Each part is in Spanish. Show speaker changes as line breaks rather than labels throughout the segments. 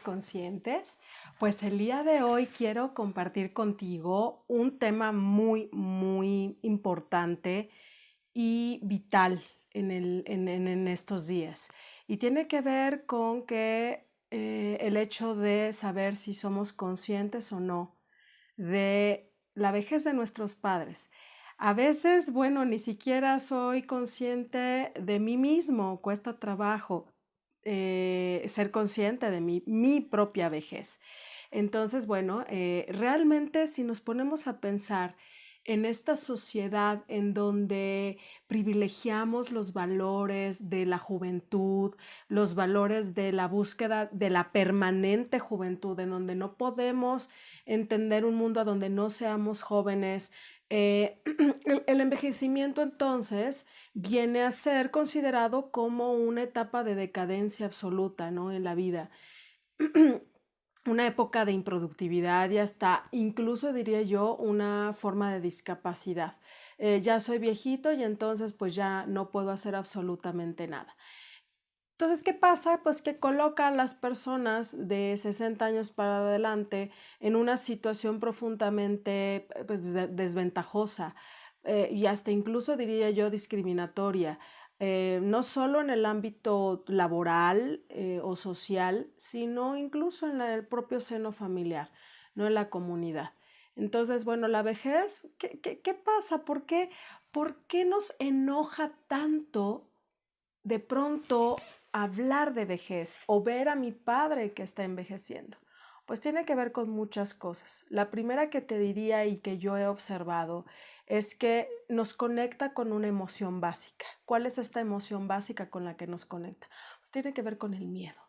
Conscientes, pues el día de hoy quiero compartir contigo un tema muy importante y vital en estos días. Y tiene que ver con que el hecho de saber si somos conscientes o no de la vejez de nuestros padres. A veces, bueno, ni siquiera soy consciente de mí mismo, cuesta trabajo ser consciente de mi propia vejez. Entonces, bueno, realmente si nos ponemos a pensar en esta sociedad en donde privilegiamos los valores de la juventud, los valores de la búsqueda de la permanente juventud, en donde no podemos entender un mundo a donde no seamos jóvenes, el envejecimiento entonces viene a ser considerado como una etapa de decadencia absoluta, ¿no? En la vida. Una época de improductividad y hasta incluso diría yo una forma de discapacidad. Ya soy viejito y entonces pues ya no puedo hacer absolutamente nada. Entonces, ¿qué pasa? Pues que coloca a las personas de 60 años para adelante en una situación profundamente pues, desventajosa y hasta incluso diría yo discriminatoria, no solo en el ámbito laboral o social, sino incluso en el propio seno familiar, no en la comunidad. Entonces, bueno, la vejez, ¿qué pasa? ¿Por qué nos enoja tanto de pronto hablar de vejez o ver a mi padre que está envejeciendo? Pues tiene que ver con muchas cosas. La primera que te diría y que yo he observado es que nos conecta con una emoción básica. ¿Cuál es esta emoción básica con la que nos conecta? Pues tiene que ver con el miedo,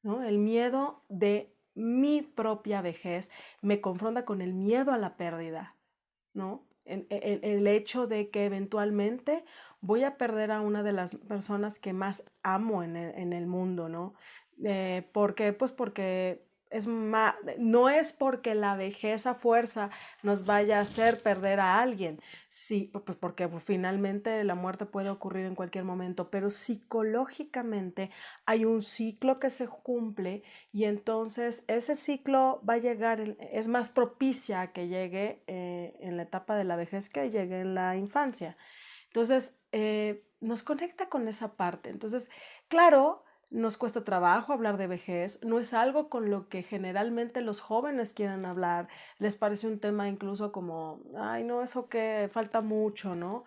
¿no? El miedo de mi propia vejez me confronta con el miedo a la pérdida, ¿no? El hecho de que eventualmente voy a perder a una de las personas que más amo en el mundo, ¿no? ¿Por qué? Pues porque no es porque la vejez a fuerza nos vaya a hacer perder a alguien, sí, pues porque pues, finalmente la muerte puede ocurrir en cualquier momento, pero psicológicamente hay un ciclo que se cumple y entonces ese ciclo va a llegar, es más propicia a que llegue en la etapa de la vejez que llegue en la infancia. Entonces, nos conecta con esa parte. Entonces, claro, nos cuesta trabajo hablar de vejez, no es algo con lo que generalmente los jóvenes quieran hablar, les parece un tema incluso como, ay, no, eso que falta mucho, ¿no?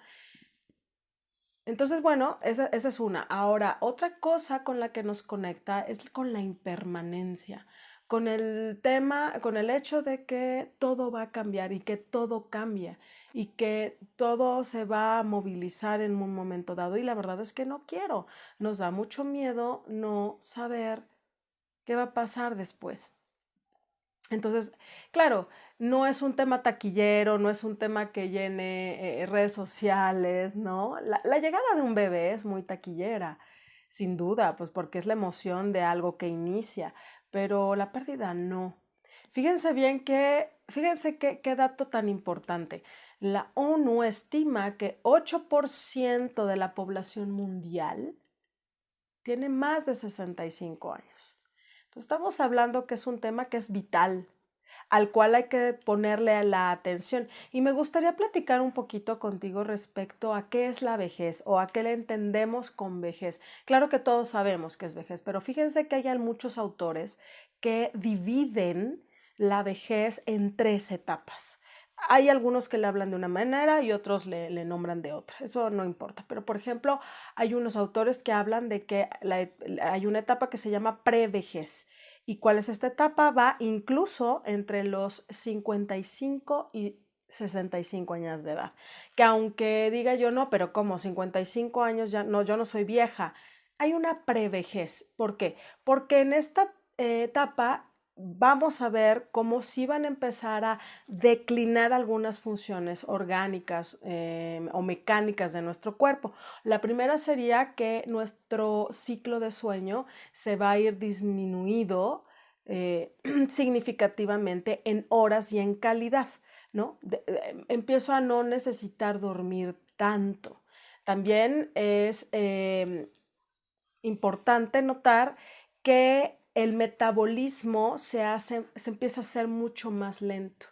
Entonces, bueno, esa es una. Ahora, otra cosa con la que nos conecta es con la impermanencia, con el tema, con el hecho de que todo va a cambiar y que todo cambia y que todo se va a movilizar en un momento dado. Y la verdad es que no quiero. Nos da mucho miedo no saber qué va a pasar después. Entonces, claro, no es un tema taquillero, no es un tema que llene redes sociales, ¿no? La llegada de un bebé es muy taquillera, sin duda, pues porque es la emoción de algo que inicia, pero la pérdida no. Fíjense qué dato tan importante. La ONU estima que 8% de la población mundial tiene más de 65 años. Entonces, estamos hablando que es un tema que es vital, al cual hay que ponerle la atención. Y me gustaría platicar un poquito contigo respecto a qué es la vejez o a qué le entendemos con vejez. Claro que todos sabemos qué es vejez, pero fíjense que hay muchos autores que dividen la vejez en tres etapas. Hay algunos que le hablan de una manera y otros le nombran de otra. Eso no importa. Pero, por ejemplo, hay unos autores que hablan de que hay una etapa que se llama prevejez. ¿Y cuál es esta etapa? Va incluso entre los 55 y 65 años de edad. Que aunque diga yo no, pero como 55 años ya no, yo no soy vieja. Hay una prevejez. ¿Por qué? Porque en esta etapa vamos a ver cómo sí van a empezar a declinar algunas funciones orgánicas o mecánicas de nuestro cuerpo. La primera sería que nuestro ciclo de sueño se va a ir disminuido significativamente en horas y en calidad, ¿no? Empiezo a no necesitar dormir tanto. También es importante notar que el metabolismo se empieza a hacer mucho más lento.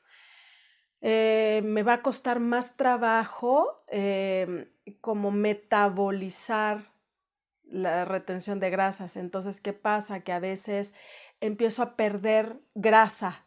Me va a costar más trabajo como metabolizar la retención de grasas. Entonces, ¿qué pasa? Que a veces empiezo a perder grasa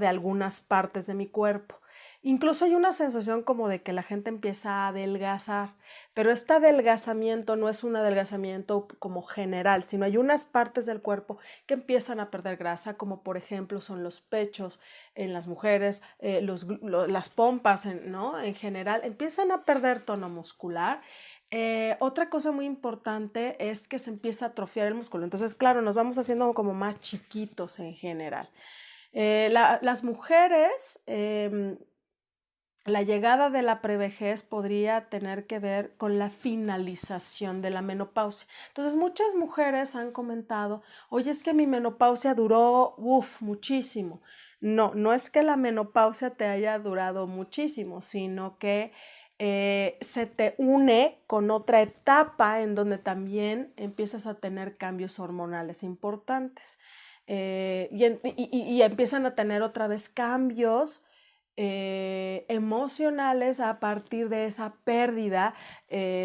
de algunas partes de mi cuerpo. Incluso hay una sensación como de que la gente empieza a adelgazar, pero este adelgazamiento no es un adelgazamiento como general, sino hay unas partes del cuerpo que empiezan a perder grasa, como por ejemplo son los pechos en las mujeres, las pompas, ¿no? En general, empiezan a perder tono muscular. Otra cosa muy importante es que se empieza a atrofiar el músculo. Entonces, claro, nos vamos haciendo como más chiquitos en general. Las mujeres, la llegada de la prevejez podría tener que ver con la finalización de la menopausia. Entonces, muchas mujeres han comentado, oye, es que mi menopausia duró, muchísimo. No, no es que la menopausia te haya durado muchísimo, sino que se te une con otra etapa en donde también empiezas a tener cambios hormonales importantes y empiezan a tener otra vez cambios emocionales a partir de esa pérdida,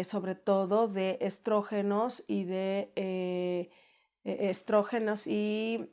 sobre todo de estrógenos y de estrógenos y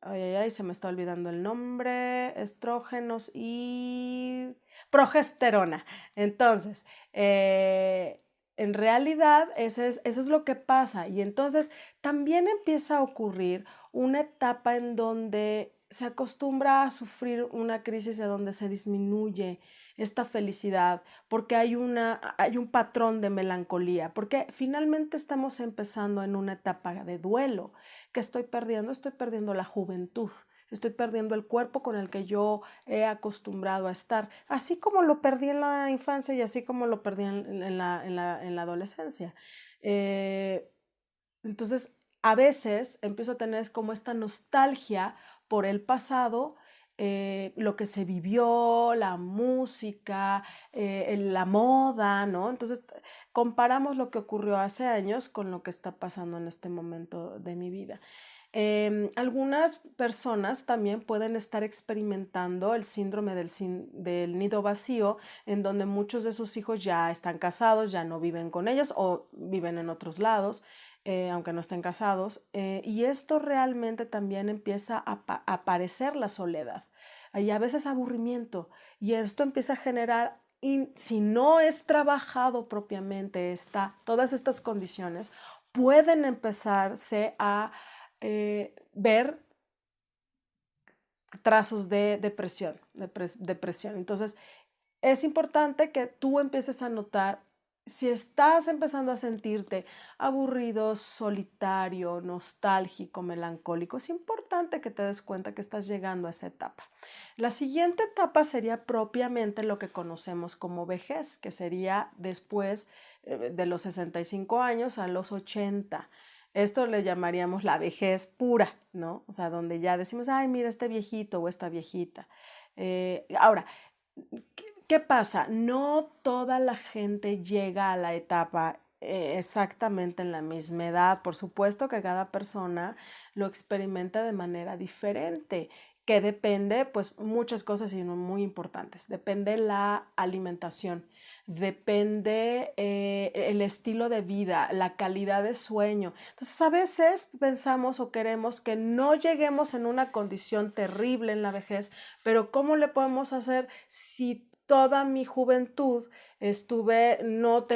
se me está olvidando el nombre, estrógenos y progesterona. Entonces, en realidad eso es lo que pasa y entonces también empieza a ocurrir una etapa en donde se acostumbra a sufrir una crisis de donde se disminuye esta felicidad, porque hay un patrón de melancolía, porque finalmente estamos empezando en una etapa de duelo. ¿Qué estoy perdiendo? Estoy perdiendo la juventud. Estoy perdiendo el cuerpo con el que yo he acostumbrado a estar, así como lo perdí en la infancia y así como lo perdí en la adolescencia. Entonces, a veces empiezo a tener como esta nostalgia por el pasado, lo que se vivió, la música, la moda, ¿no? Entonces, comparamos lo que ocurrió hace años con lo que está pasando en este momento de mi vida. Algunas personas también pueden estar experimentando el síndrome del nido vacío, en donde muchos de sus hijos ya están casados, ya no viven con ellos o viven en otros lados, aunque no estén casados. Y esto realmente también empieza a aparecer la soledad. Hay a veces aburrimiento y esto empieza a generar, si no es trabajado propiamente todas estas condiciones, pueden empezarse a ver trazos de depresión. Entonces, es importante que tú empieces a notar si estás empezando a sentirte aburrido, solitario, nostálgico, melancólico. Es importante que te des cuenta que estás llegando a esa etapa. La siguiente etapa sería propiamente lo que conocemos como vejez, que sería después de los 65 años a los 80. Esto le llamaríamos la vejez pura, ¿no? O sea, donde ya decimos, ay, mira este viejito o esta viejita. Ahora, ¿qué pasa? No toda la gente llega a la etapa exactamente en la misma edad. Por supuesto que cada persona lo experimenta de manera diferente, que depende, pues, muchas cosas y muy importantes. Depende la alimentación, depende el estilo de vida, la calidad de sueño. Entonces, a veces pensamos o queremos que no lleguemos en una condición terrible en la vejez, pero ¿cómo le podemos hacer si toda mi juventud estuve no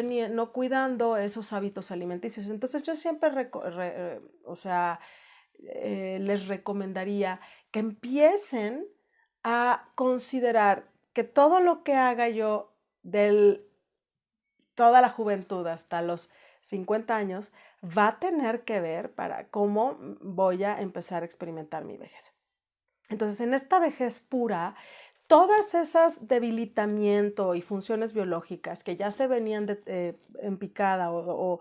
cuidando esos hábitos alimenticios? Entonces yo siempre les recomendaría que empiecen a considerar que todo lo que haga yo toda la juventud hasta los 50 años va a tener que ver para cómo voy a empezar a experimentar mi vejez. Entonces, en esta vejez pura, todas esas debilitamientos y funciones biológicas que ya se venían en picada o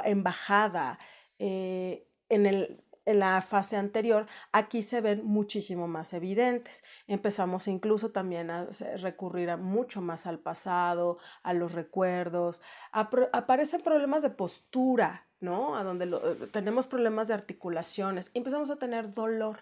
en bajada en la fase anterior, aquí se ven muchísimo más evidentes. Empezamos incluso también a recurrir mucho más al pasado, a los recuerdos. Aparecen problemas de postura, ¿no? A donde tenemos problemas de articulaciones y empezamos a tener dolor.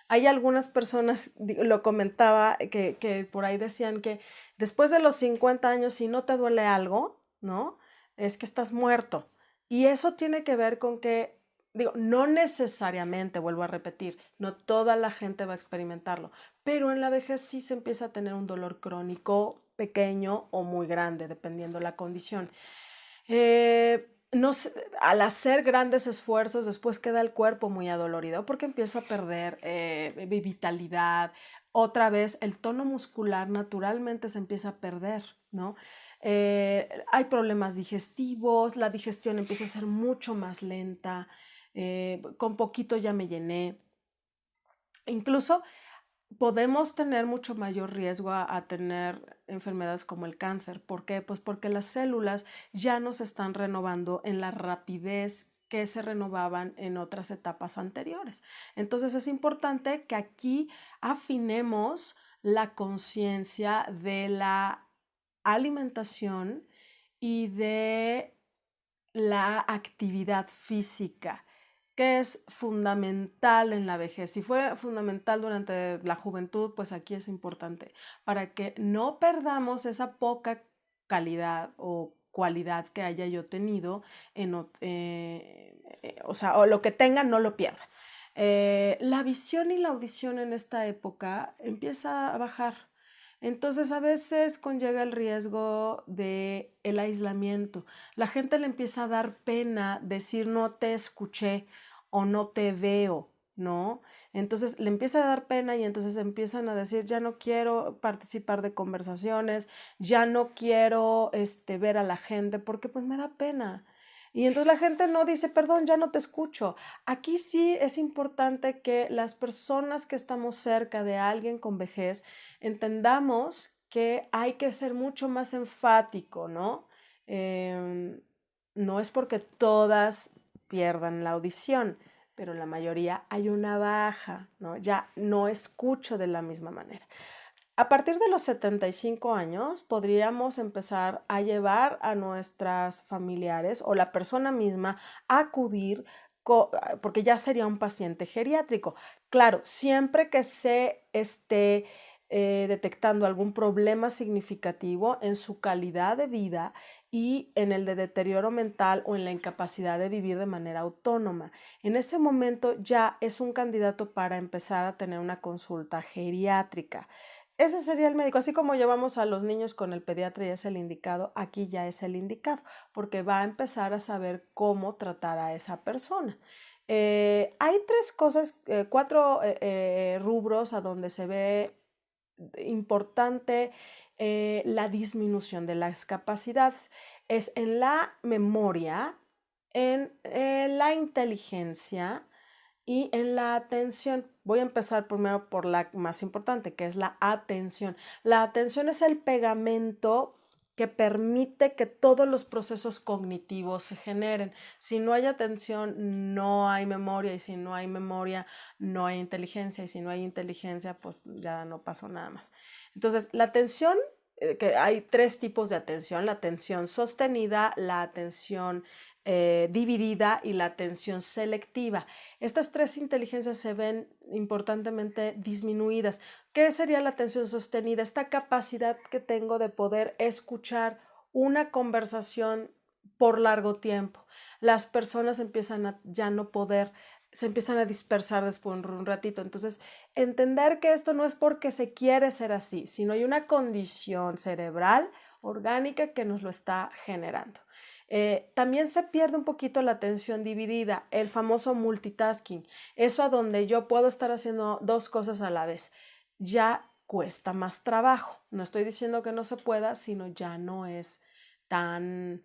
Hay algunas personas, lo comentaba, que por ahí decían que después de los 50 años, si no te duele algo, ¿no? Es que estás muerto. Y eso tiene que ver con que, digo, no necesariamente, vuelvo a repetir, no toda la gente va a experimentarlo, pero en la vejez sí se empieza a tener un dolor crónico pequeño o muy grande, dependiendo la condición. No sé, al hacer grandes esfuerzos, después queda el cuerpo muy adolorido porque empiezo a perder vitalidad. Otra vez, el tono muscular naturalmente se empieza a perder, ¿no? Hay problemas digestivos, la digestión empieza a ser mucho más lenta, con poquito ya me llené. Incluso podemos tener mucho mayor riesgo a tener enfermedades como el cáncer. ¿Por qué? Pues porque las células ya no se están renovando en la rapidez que se renovaban en otras etapas anteriores. Entonces es importante que aquí afinemos la conciencia de la alimentación y de la actividad física, que es fundamental en la vejez. Si fue fundamental durante la juventud, pues aquí es importante para que no perdamos esa poca calidad o cualidad que haya yo tenido, o sea, o lo que tenga no lo pierda. La visión y la audición en esta época empieza a bajar. Entonces a veces conlleva el riesgo de el aislamiento. La gente le empieza a dar pena decir no te escuché o no te veo, ¿no? Entonces le empieza a dar pena y entonces empiezan a decir ya no quiero participar de conversaciones, ya no quiero ver a la gente porque pues me da pena. Y entonces la gente no dice, perdón, ya no te escucho. Aquí sí es importante que las personas que estamos cerca de alguien con vejez entendamos que hay que ser mucho más enfático, ¿no? No es porque todas pierdan la audición, pero la mayoría hay una baja, ¿no? Ya no escucho de la misma manera. A partir de los 75 años podríamos empezar a llevar a nuestras familiares o la persona misma a acudir porque ya sería un paciente geriátrico. Claro, siempre que se esté detectando algún problema significativo en su calidad de vida y en el de deterioro mental o en la incapacidad de vivir de manera autónoma. En ese momento ya es un candidato para empezar a tener una consulta geriátrica. Ese sería el médico, así como llevamos a los niños con el pediatra y es el indicado, aquí ya es el indicado, porque va a empezar a saber cómo tratar a esa persona. Hay tres cosas, cuatro rubros a donde se ve importante la disminución de las capacidades. Es en la memoria, en la inteligencia, y en la atención, voy a empezar primero por la más importante, que es la atención. La atención es el pegamento que permite que todos los procesos cognitivos se generen. Si no hay atención, no hay memoria, y si no hay memoria, no hay inteligencia, y si no hay inteligencia, pues ya no pasó nada más. Entonces, la atención, que hay tres tipos de atención: la atención sostenida, la atención dividida y la atención selectiva. Estas tres inteligencias se ven importantemente disminuidas. ¿Qué sería la atención sostenida? Esta capacidad que tengo de poder escuchar una conversación por largo tiempo. Las personas empiezan a ya no poder, se empiezan a dispersar después de un ratito. Entonces, entender que esto no es porque se quiere ser así, sino hay una condición cerebral orgánica que nos lo está generando. También se pierde un poquito la atención dividida, el famoso multitasking, eso a donde yo puedo estar haciendo dos cosas a la vez. Ya cuesta más trabajo. No estoy diciendo que no se pueda, sino ya no es tan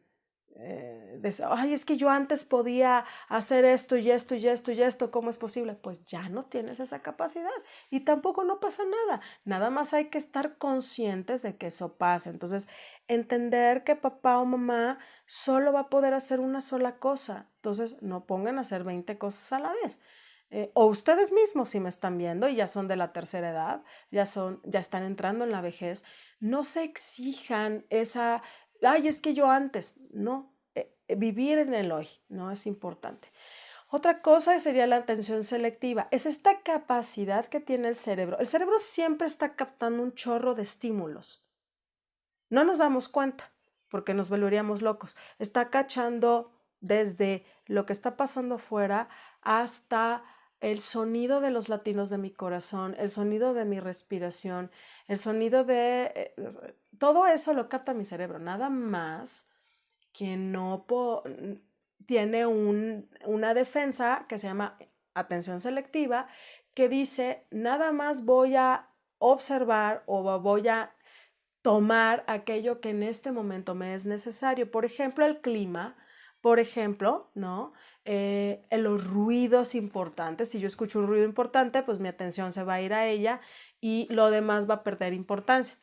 ay, es que yo antes podía hacer esto y esto y esto y esto, ¿cómo es posible? Pues ya no tienes esa capacidad y tampoco no pasa nada, nada más hay que estar conscientes de que eso pasa. Entonces, entender que papá o mamá solo va a poder hacer una sola cosa, entonces no pongan a hacer 20 cosas a la vez. O ustedes mismos, si me están viendo y ya son de la tercera edad, ya están entrando en la vejez, no se exijan esa, ay, es que yo antes, no. vivir en el hoy, ¿no? Es importante. Otra cosa sería la atención selectiva. Es esta capacidad que tiene el cerebro. El cerebro siempre está captando un chorro de estímulos. No nos damos cuenta porque nos volveríamos locos. Está cachando desde lo que está pasando afuera hasta el sonido de los latidos de mi corazón, el sonido de mi respiración, el sonido de... todo eso lo capta mi cerebro. Nada más que no tiene una defensa que se llama atención selectiva, que dice, nada más voy a observar o voy a tomar aquello que en este momento me es necesario. Por ejemplo, el clima, por ejemplo, ¿no? Los ruidos importantes. Si yo escucho un ruido importante, pues mi atención se va a ir a ella y lo demás va a perder importancia.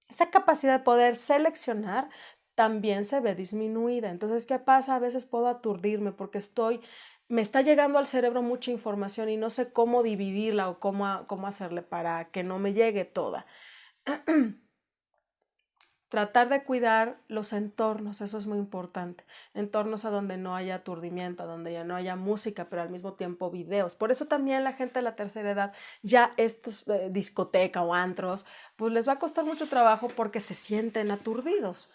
Esa capacidad de poder seleccionar también se ve disminuida. Entonces, ¿qué pasa? A veces puedo aturdirme porque me está llegando al cerebro mucha información y no sé cómo dividirla o cómo hacerle para que no me llegue toda. Tratar de cuidar los entornos, eso es muy importante. Entornos a donde no haya aturdimiento, a donde ya no haya música, pero al mismo tiempo videos. Por eso también la gente de la tercera edad, ya estos discoteca o antros, pues les va a costar mucho trabajo porque se sienten aturdidos.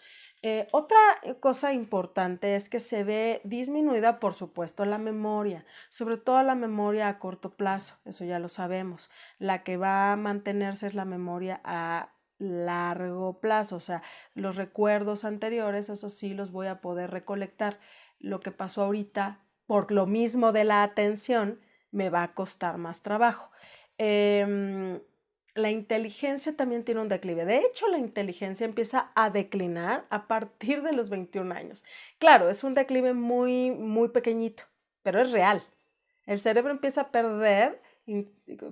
Otra cosa importante es que se ve disminuida, por supuesto, la memoria, sobre todo la memoria a corto plazo, eso ya lo sabemos. La que va a mantenerse es la memoria a largo plazo, o sea, los recuerdos anteriores, eso sí los voy a poder recolectar. Lo que pasó ahorita, por lo mismo de la atención, me va a costar más trabajo. La inteligencia también tiene un declive. De hecho, la inteligencia empieza a declinar a partir de los 21 años. Claro, es un declive muy, muy pequeñito, pero es real. El cerebro empieza a perder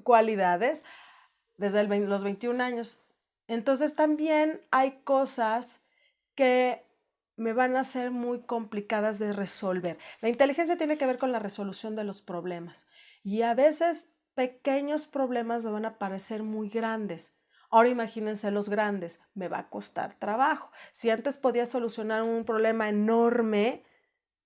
cualidades desde los 21 años. Entonces también hay cosas que me van a ser muy complicadas de resolver. La inteligencia tiene que ver con la resolución de los problemas y a veces pequeños problemas me van a parecer muy grandes. Ahora imagínense los grandes, me va a costar trabajo. Si antes podía solucionar un problema enorme,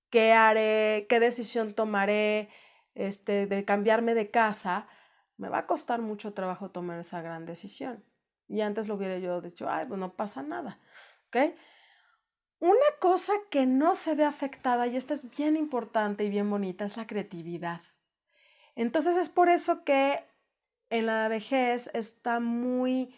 ¿qué haré? ¿Qué decisión tomaré? De cambiarme de casa, me va a costar mucho trabajo tomar esa gran decisión. Y antes lo hubiera yo dicho, ay, pues no pasa nada. ¿Ok? Una cosa que no se ve afectada, y esta es bien importante y bien bonita, es la creatividad. Entonces es por eso que en la vejez está muy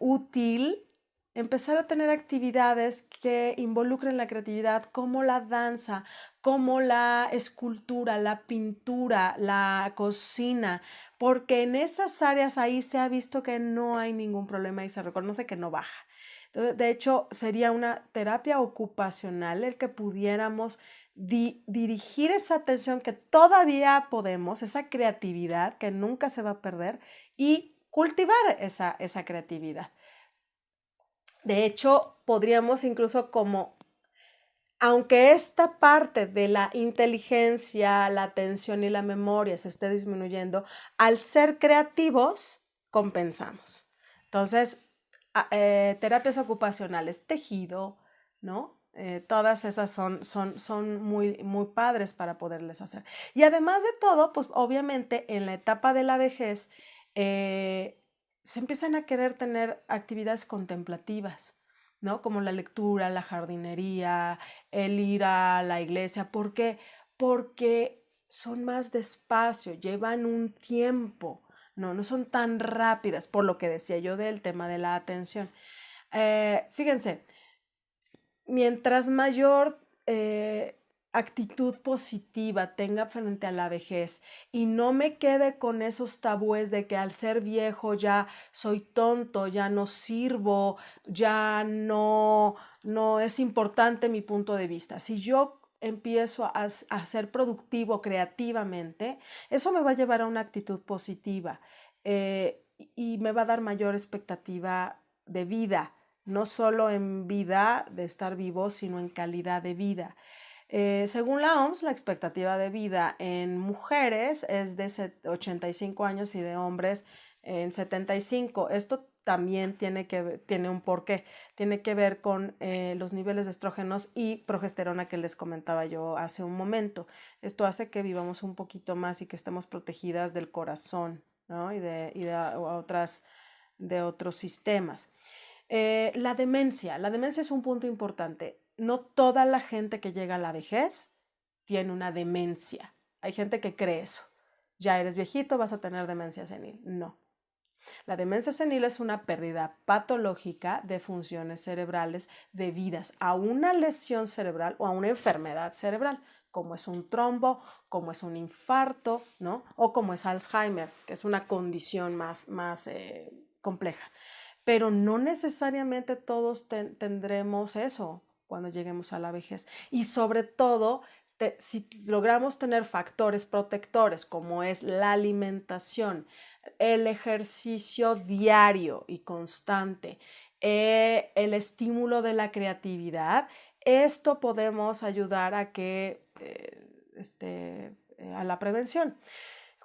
útil empezar a tener actividades que involucren la creatividad, como la danza, como la escultura, la pintura, la cocina, porque en esas áreas ahí se ha visto que no hay ningún problema y se reconoce que no baja. Entonces, de hecho, sería una terapia ocupacional el que pudiéramos dirigir esa atención que todavía podemos, esa creatividad que nunca se va a perder y cultivar esa creatividad. De hecho, podríamos incluso aunque esta parte de la inteligencia, la atención y la memoria se esté disminuyendo, al ser creativos, compensamos. Entonces, terapias ocupacionales, tejido, ¿no? Todas esas son muy, muy padres para poderles hacer. Y además de todo, pues obviamente en la etapa de la vejez, se empiezan a querer tener actividades contemplativas, ¿no? Como la lectura, la jardinería, el ir a la iglesia. ¿Por qué? Porque son más despacio, llevan un tiempo, no son tan rápidas, por lo que decía yo del tema de la atención. Fíjense, mientras mayor actitud positiva tenga frente a la vejez y no me quede con esos tabúes de que al ser viejo ya soy tonto, ya no sirvo, ya no es importante mi punto de vista. Si yo empiezo a ser productivo creativamente, eso me va a llevar a una actitud positiva y me va a dar mayor expectativa de vida, no solo en vida de estar vivo, sino en calidad de vida. Según la OMS, la expectativa de vida en mujeres es de 85 años y de hombres en 75. Esto también tiene un porqué. Tiene que ver con los niveles de estrógenos y progesterona que les comentaba yo hace un momento. Esto hace que vivamos un poquito más y que estemos protegidas del corazón, ¿no? De otros sistemas. La demencia es un punto importante. No toda la gente que llega a la vejez tiene una demencia. Hay gente que cree eso. Ya eres viejito, vas a tener demencia senil. No. La demencia senil es una pérdida patológica de funciones cerebrales debidas a una lesión cerebral o a una enfermedad cerebral, como es un trombo, como es un infarto, ¿no? O como es Alzheimer, que es una condición más compleja. Pero no necesariamente todos tendremos eso cuando lleguemos a la vejez. Y sobre todo, si logramos tener factores protectores como es la alimentación, el ejercicio diario y constante, el estímulo de la creatividad, esto podemos ayudar a que a la prevención.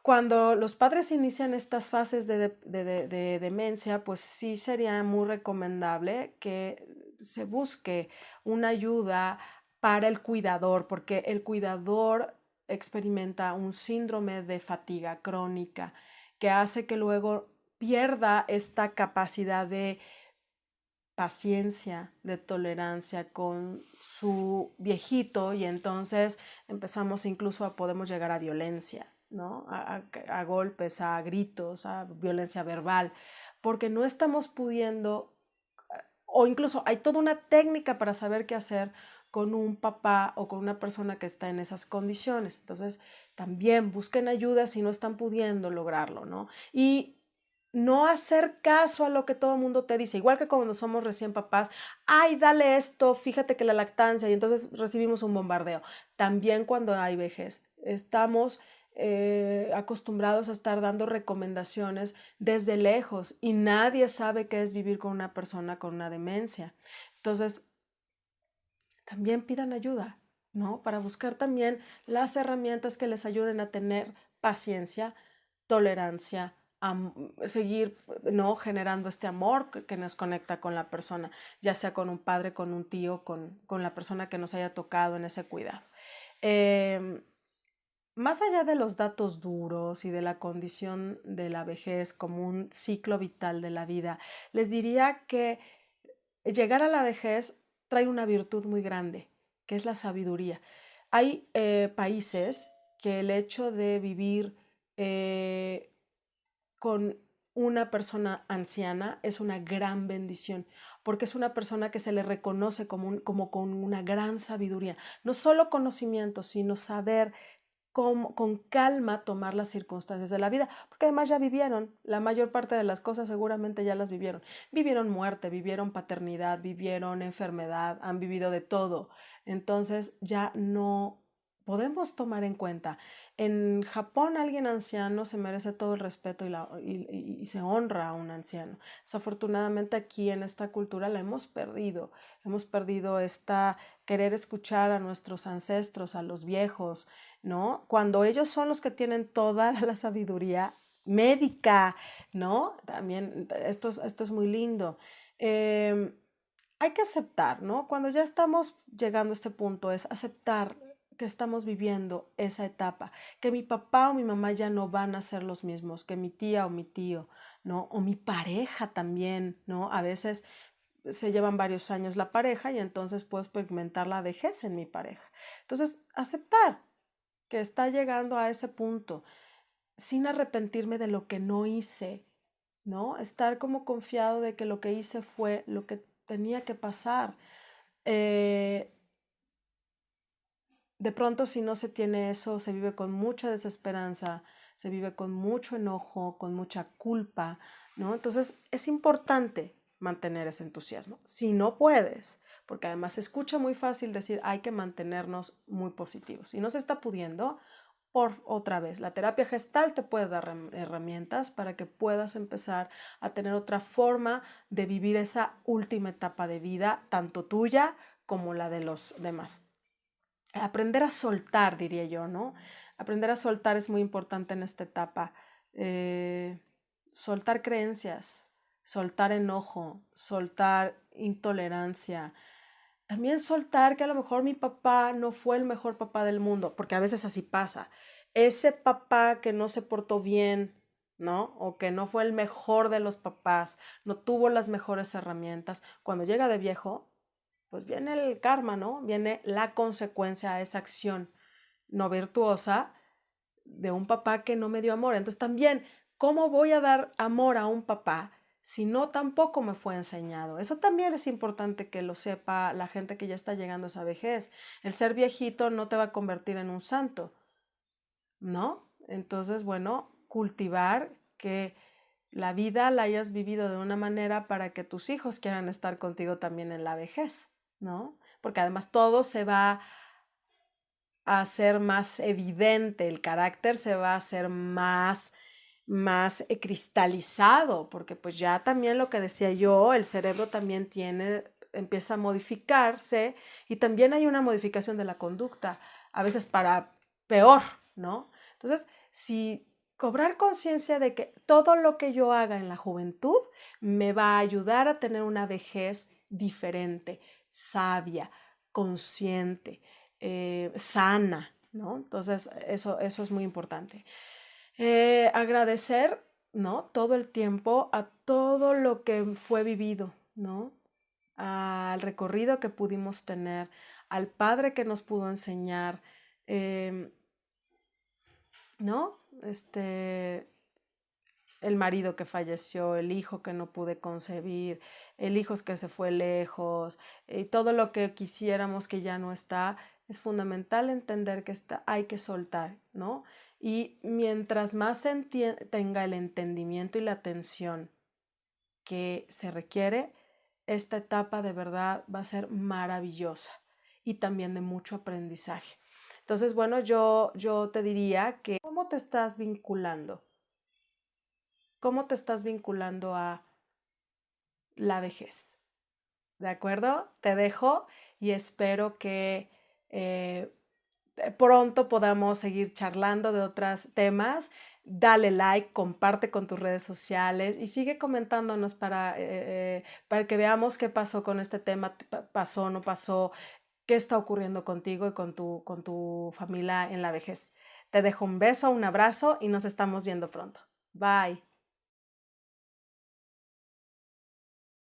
Cuando los padres inician estas fases de demencia, pues sí sería muy recomendable que se busque una ayuda para el cuidador, porque el cuidador experimenta un síndrome de fatiga crónica que hace que luego pierda esta capacidad de paciencia, de tolerancia con su viejito, y entonces empezamos incluso podemos llegar a violencia, ¿no? A golpes, a gritos, a violencia verbal, porque no estamos pudiendo, o incluso hay toda una técnica para saber qué hacer con un papá o con una persona que está en esas condiciones. Entonces, también busquen ayuda si no están pudiendo lograrlo, ¿no? Y no hacer caso a lo que todo el mundo te dice, igual que cuando somos recién papás, ay, dale esto, fíjate que la lactancia, y entonces recibimos un bombardeo. También cuando hay vejez, estamos acostumbrados a estar dando recomendaciones desde lejos y nadie sabe qué es vivir con una persona con una demencia. Entonces, también pidan ayuda, ¿no? Para buscar también las herramientas que les ayuden a tener paciencia, tolerancia, a seguir, ¿no? Generando este amor que nos conecta con la persona, ya sea con un padre, con un tío, con la persona que nos haya tocado en ese cuidado. Más allá de los datos duros y de la condición de la vejez como un ciclo vital de la vida, les diría que llegar a la vejez trae una virtud muy grande, que es la sabiduría. Hay países que el hecho de vivir con una persona anciana es una gran bendición, porque es una persona que se le reconoce como con una gran sabiduría, no solo conocimiento, sino saber con calma tomar las circunstancias de la vida, porque además ya vivieron, la mayor parte de las cosas seguramente ya las vivieron. Vivieron muerte, vivieron paternidad, vivieron enfermedad, han vivido de todo. Entonces ya no podemos tomar en cuenta. En Japón alguien anciano se merece todo el respeto y se honra a un anciano. Desafortunadamente aquí en esta cultura la hemos perdido esta querer escuchar a nuestros ancestros, a los viejos, ¿no? Cuando ellos son los que tienen toda la sabiduría médica, ¿no? También esto es muy lindo. Hay que aceptar, ¿no? Cuando ya estamos llegando a este punto, es aceptar que estamos viviendo esa etapa, que mi papá o mi mamá ya no van a ser los mismos, que mi tía o mi tío, ¿no? O mi pareja también, ¿no? A veces se llevan varios años la pareja y entonces puedo experimentar la vejez en mi pareja. Entonces, aceptar que está llegando a ese punto sin arrepentirme de lo que no hice, ¿no? Estar como confiado de que lo que hice fue lo que tenía que pasar. Eh, de pronto, si no se tiene eso, se vive con mucha desesperanza, se vive con mucho enojo, con mucha culpa, ¿no? Entonces, es importante mantener ese entusiasmo. Si no puedes, porque además se escucha muy fácil decir hay que mantenernos muy positivos. Si no se está pudiendo, por otra vez, la terapia gestal te puede dar herramientas para que puedas empezar a tener otra forma de vivir esa última etapa de vida, tanto tuya como la de los demás. Aprender a soltar, diría yo, ¿no? Aprender a soltar es muy importante en esta etapa. Soltar creencias, soltar enojo, soltar intolerancia. También soltar que a lo mejor mi papá no fue el mejor papá del mundo, porque a veces así pasa. Ese papá que no se portó bien, ¿no? O que no fue el mejor de los papás, no tuvo las mejores herramientas, cuando llega de viejo, pues viene el karma, ¿no? Viene la consecuencia a esa acción no virtuosa de un papá que no me dio amor. Entonces también, ¿cómo voy a dar amor a un papá si no tampoco me fue enseñado? Eso también es importante que lo sepa la gente que ya está llegando a esa vejez. El ser viejito no te va a convertir en un santo, ¿no? Entonces, bueno, cultivar que la vida la hayas vivido de una manera para que tus hijos quieran estar contigo también en la vejez, ¿no? Porque además todo se va a hacer más evidente, el carácter se va a hacer más cristalizado, porque pues ya también lo que decía yo, el cerebro también empieza a modificarse y también hay una modificación de la conducta, a veces para peor, ¿no? Entonces, si cobrar conciencia de que todo lo que yo haga en la juventud me va a ayudar a tener una vejez diferente, sabia, consciente, sana, ¿no? Entonces, eso es muy importante. Agradecer, ¿no? Todo el tiempo a todo lo que fue vivido, ¿no? Al recorrido que pudimos tener, al padre que nos pudo enseñar, eh, ¿no? El marido que falleció, el hijo que no pude concebir, el hijo que se fue lejos, y todo lo que quisiéramos que ya no está, es fundamental entender que hay que soltar, ¿no? Y mientras más tenga el entendimiento y la atención que se requiere, esta etapa de verdad va a ser maravillosa y también de mucho aprendizaje. Entonces, bueno, yo te diría que, ¿cómo te estás vinculando? ¿Cómo te estás vinculando a la vejez? ¿De acuerdo? Te dejo y espero que pronto podamos seguir charlando de otros temas. Dale like, comparte con tus redes sociales y sigue comentándonos para que veamos qué pasó con este tema, pasó, no pasó, qué está ocurriendo contigo y con tu familia en la vejez. Te dejo un beso, un abrazo y nos estamos viendo pronto. Bye.